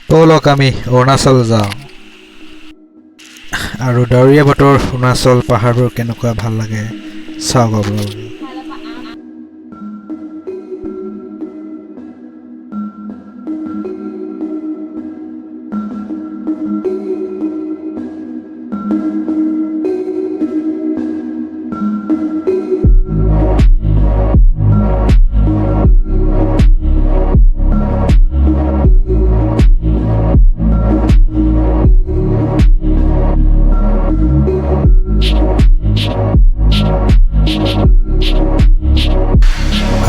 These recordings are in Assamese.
ব'লক আমি অৰুণাচল যাওঁ আৰু ডাৱৰীয়া বতৰ অৰুণাচল পাহাৰবোৰ কেনেকুৱা ভাল লাগে চাওক আপোনালোকে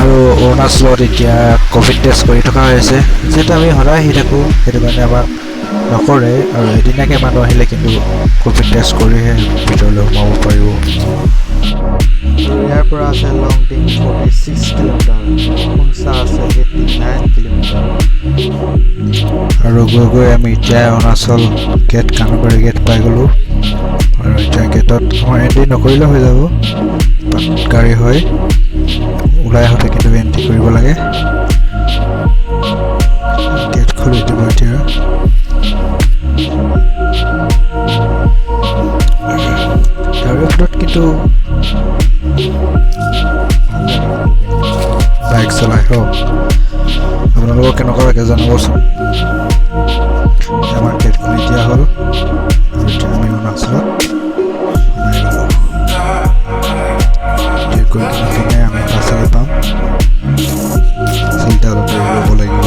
আৰু অৰুণাচলত এতিয়া ক'ভিড টেষ্ট কৰি থকা হৈছে যিহেতু আমি সদায় আহি থাকোঁ সেইটো কাৰণে আমাক নকৰে আৰু এদিনাকৈ মানুহ আহিলে কিন্তু ক'ভিড টেষ্ট কৰিহে ভিতৰলৈ সোমাব পাৰিব ইয়াৰ পৰা আছে লংডিং 46 কিলোমিটাৰ খুমচা আছে 89 কিলোমিটাৰ আৰু গৈ গৈ আমি এতিয়া অৰুণাচল গেট কানুবাৰী গেট পাই গ'লোঁ আৰু এতিয়া গেটত আমাৰ এণ্ট্ৰি নকৰিলে হৈ যাব গাড়ী হয় ওলাই আহোঁতে কিন্তু এণ্ট্ৰি কৰিব লাগে গেট খুলি দিব এতিয়া গাড়ীৰ ভিতৰত কিন্তু বাইক চলাই হওক আপোনালোকক কেনেকুৱা লাগে জনাবচোন আমাৰ গেট খুলি দিয়া হ'ল আৰু এতিয়া আমি অৰুণাচলত সোমাই গ'লোঁ গৈ কিনে আমি পাছলৈ পাম চিন্তা অলপ ল'ব লাগিব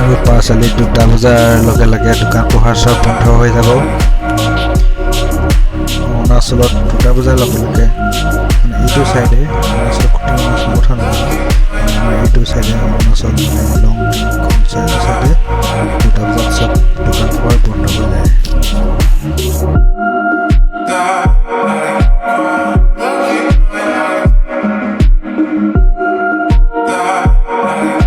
আৰু পাছলৈ 2টা বজাৰ লগে লগে দোকান পোহাৰ চব বন্ধ হৈ যাব অৰুণাচলত 2টা বজাৰ লগে লগে মানে এইটো চাইডে অৰুণাচলৰ কথা নহয় আমাৰ এইটো চাইডে